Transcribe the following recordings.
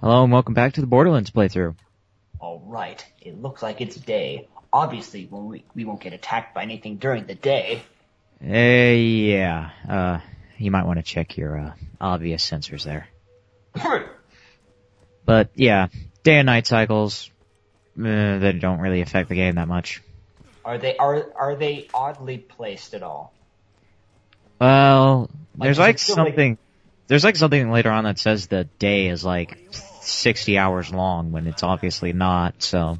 Hello and welcome back to the Borderlands playthrough. Alright, it looks like it's day. Obviously, we won't get attacked by anything during the day. Yeah. You might want to check your, obvious sensors there. But, yeah, day and night cycles, they don't really affect the game that much. Are they oddly placed at all? Well, there's something something later on that says the day is like 60 hours long when it's obviously not, so.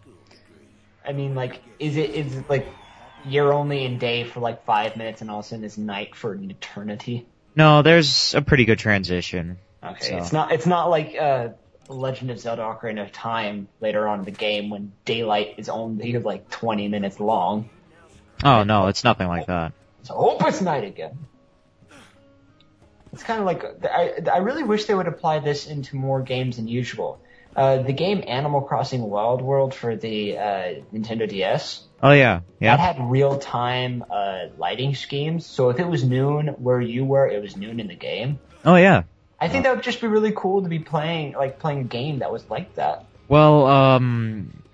I mean, like, is it like you're only in day for like 5 minutes and all of a sudden it's night for an eternity? No, there's a pretty good transition. Okay, So. it's not like Legend of Zelda: Ocarina of Time later on in the game when daylight is only like 20 minutes long. Oh no, it's nothing like that. So hope it's night again. It's kind of like, I really wish they would apply this into more games than usual. The game Animal Crossing Wild World for the Nintendo DS. Oh yeah. That had real-time lighting schemes, so if it was noon where you were, it was noon in the game. Oh yeah. I think that would just be really cool to be playing a game that was like that. Well,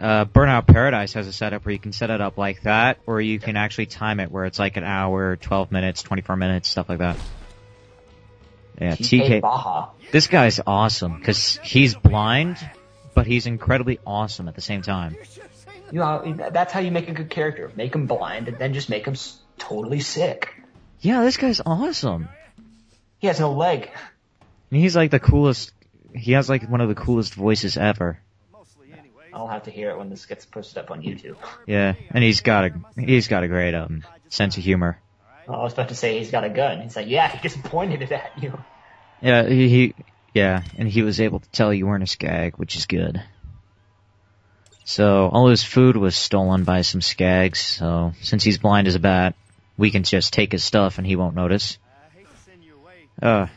Burnout Paradise has a setup where you can set it up like that, or you can actually time it where it's like an hour, 12 minutes, 24 minutes, stuff like that. Yeah, TK Baja. This guy's awesome, because he's blind, but he's incredibly awesome at the same time. You know, that's how you make a good character. Make him blind, and then just make him totally sick. Yeah, this guy's awesome. He has no leg. And he's like the coolest, he has like one of the coolest voices ever. I'll have to hear it when this gets posted up on YouTube. Yeah, and he's got a great, sense of humor. Oh, I was about to say he's got a gun. He's like, yeah, he just pointed it at you. Yeah, and he was able to tell you weren't a skag, which is good. So, all his food was stolen by some skags, so since he's blind as a bat, we can just take his stuff and he won't notice. Stomp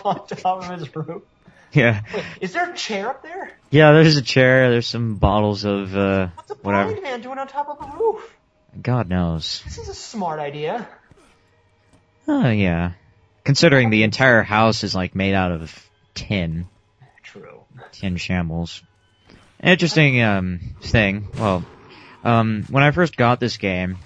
on top of his roof. Yeah. Wait, is there a chair up there? Yeah, there's a chair, there's some bottles of, What's a whatever. blind man doing on top of a roof? God knows. This is a smart idea. Oh, yeah. Considering the entire house is, like, made out of tin. True. Tin shambles. Interesting, thing. Well, when I first got this game,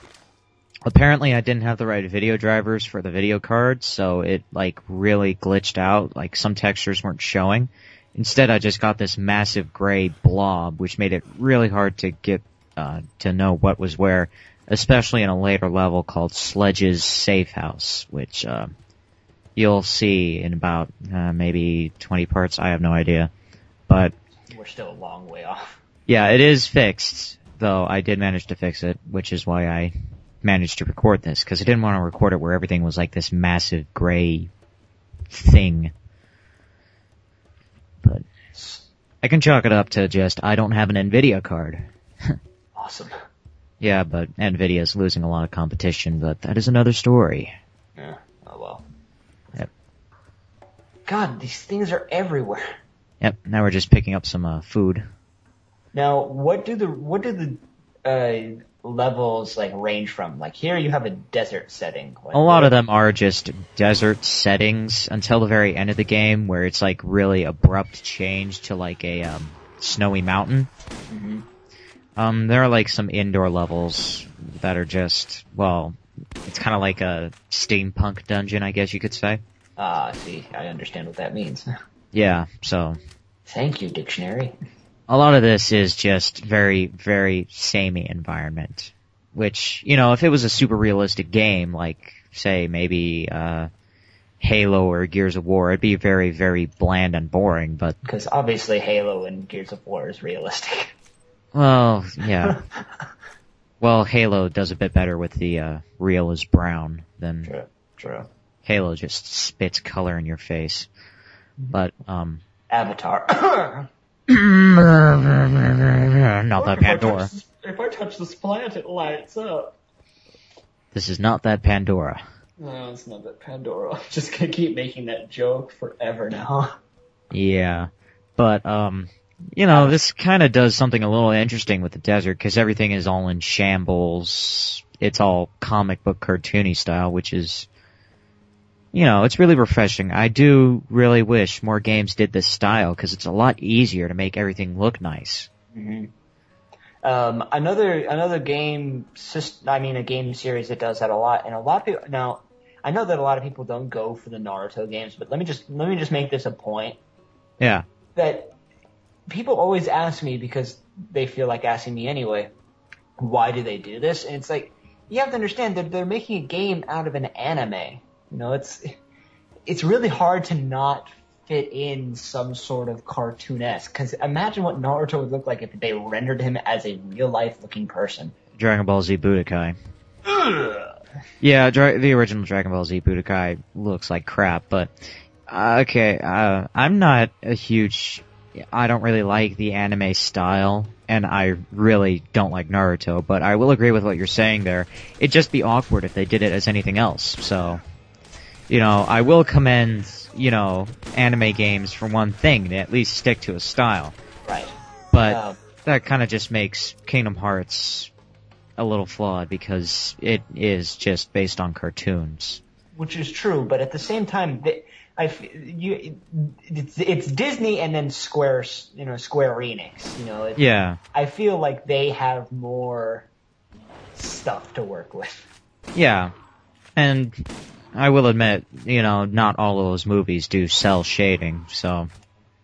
apparently I didn't have the right video drivers for the video cards, so it, like, really glitched out. Like, some textures weren't showing. Instead, I just got this massive gray blob, which made it really hard to get, to know what was where, especially in a later level called Sledge's Safe House, which, you'll see in about, maybe 20 parts. I have no idea. But We're still a long way off. yeah, it is fixed, though I did manage to fix it, which is why I managed to record this, because I didn't want to record it where everything was like this massive gray thing. But I can chalk it up to just, I don't have an NVIDIA card. Awesome. Yeah, but NVIDIA's losing a lot of competition, but that is another story. Yeah. Oh well. Yep. God, these things are everywhere. Yep, now we're just picking up some, food. Now, what do the levels like range from? Like here, you have a desert setting. Like, A lot of them are just desert settings until the very end of the game, where it's like really abrupt change to like a, snowy mountain. Mm-hmm. There are like some indoor levels that are just, well, it's kind of like a steampunk dungeon, I guess you could say. See, I understand what that means. Yeah, so Thank you, dictionary. a lot of this is just very, very samey environment. Which, you know, if it was a super realistic game, like, say, maybe, Halo or Gears of War, it'd be very, very bland and boring, but... Because obviously Halo and Gears of War is realistic. Well, yeah. Well, Halo does a bit better with the, real is brown than... True. Halo just spits color in your face. But, Avatar. not that Pandora. If I touch this plant, it lights up. This is not that Pandora. No, it's not that Pandora. I'm just gonna keep making that joke forever now. Yeah. But, you know, this kinda does something a little interesting with the desert, because everything is all in shambles. It's all comic book cartoony style, which is you know, it's really refreshing. I do really wish more games did this style, because it's a lot easier to make everything look nice. Mm-hmm. Another game a game series that does that a lot, and a lot of people, now, I know that a lot of people don't go for the Naruto games, but let me just make this a point. Yeah. That people always ask me, because they feel like asking me anyway, why do they do this? And it's like, you have to understand that they're making a game out of an anime. You know, it's really hard to not fit in some sort of cartoon-esque. Because imagine what Naruto would look like if they rendered him as a real-life looking person. Dragon Ball Z Budokai. Ugh. Yeah, the original Dragon Ball Z Budokai looks like crap, but okay, I'm not a huge... I don't really like the anime style, and I really don't like Naruto, but I will agree with what you're saying there. It'd just be awkward if they did it as anything else, so... You know, I will commend, you know, anime games for one thing, they at least stick to a style. Right. But that kind of just makes Kingdom Hearts a little flawed, because it is just based on cartoons. Which is true, but at the same time, it's Disney and then Square Enix. You know, Yeah. I feel like they have more stuff to work with. Yeah, and I will admit, you know, not all of those movies do cell shading, so,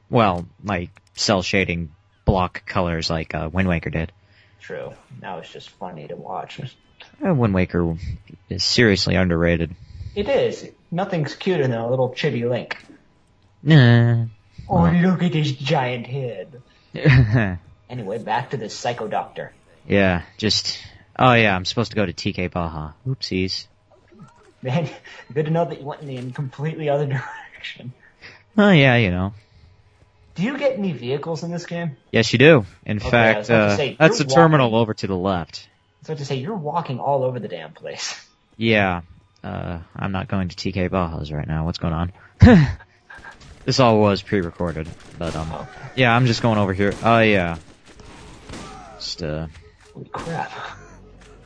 well, like cell shading block colors like Wind Waker did. True. That was just funny to watch. Wind Waker is seriously underrated. It is. Nothing's cuter than a little chibi Link. Nah. Oh, look at his giant head. Anyway, back to the Psycho Doctor. Yeah, oh yeah, I'm supposed to go to TK Baja. Oopsies. Man, good to know that you went in the completely other direction. Oh yeah, you know. Do you get any vehicles in this game? Yes, you do. In Okay, fact, that's the terminal over to the left. So to say, you're walking all over the damn place. Yeah. I'm not going to TK Baja's right now. What's going on? This all was pre-recorded, but yeah, I'm just going over here. Oh yeah. Just Holy crap.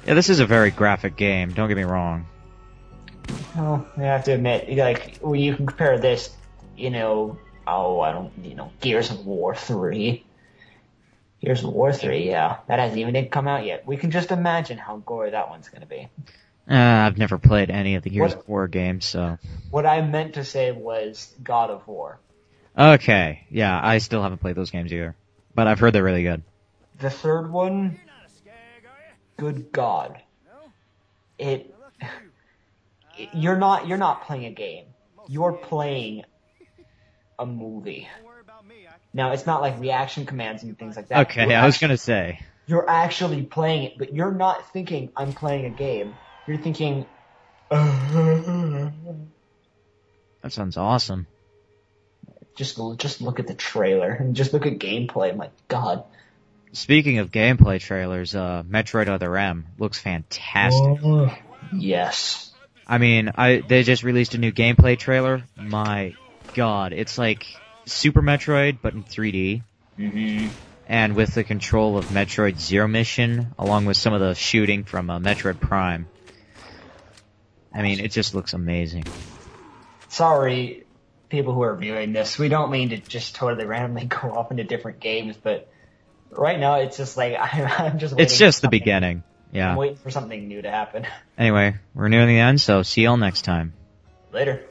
Yeah, this is a very graphic game. Don't get me wrong. Well, I have to admit, like, when you can compare this, you know, Gears of War 3. Gears of War 3, yeah. That hasn't even come out yet. We can just imagine how gory that one's gonna be. I've never played any of the Gears of War games, so... What I meant to say was God of War. Okay, yeah, I still haven't played those games either. But I've heard they're really good. The third one, good God. You're not playing a game. You're playing a movie. Now, it's not like reaction commands and things like that. Okay, I was gonna say. You're actually playing it, but you're not thinking, I'm playing a game. You're thinking, That sounds awesome. Just look at the trailer, and just look at gameplay. My God. Speaking of gameplay trailers, Metroid Other M looks fantastic. Oh, yes. I mean, they just released a new gameplay trailer. My God, it's like Super Metroid, but in 3D. Mm-hmm. And with the control of Metroid Zero Mission, along with some of the shooting from Metroid Prime. I mean, it just looks amazing. Sorry, people who are viewing this. We don't mean to just totally randomly go off into different games, but right now it's just like, I'm just waiting. It's just the beginning. Yeah. I'm waiting for something new to happen. Anyway, we're nearing the end, so see y'all next time. Later.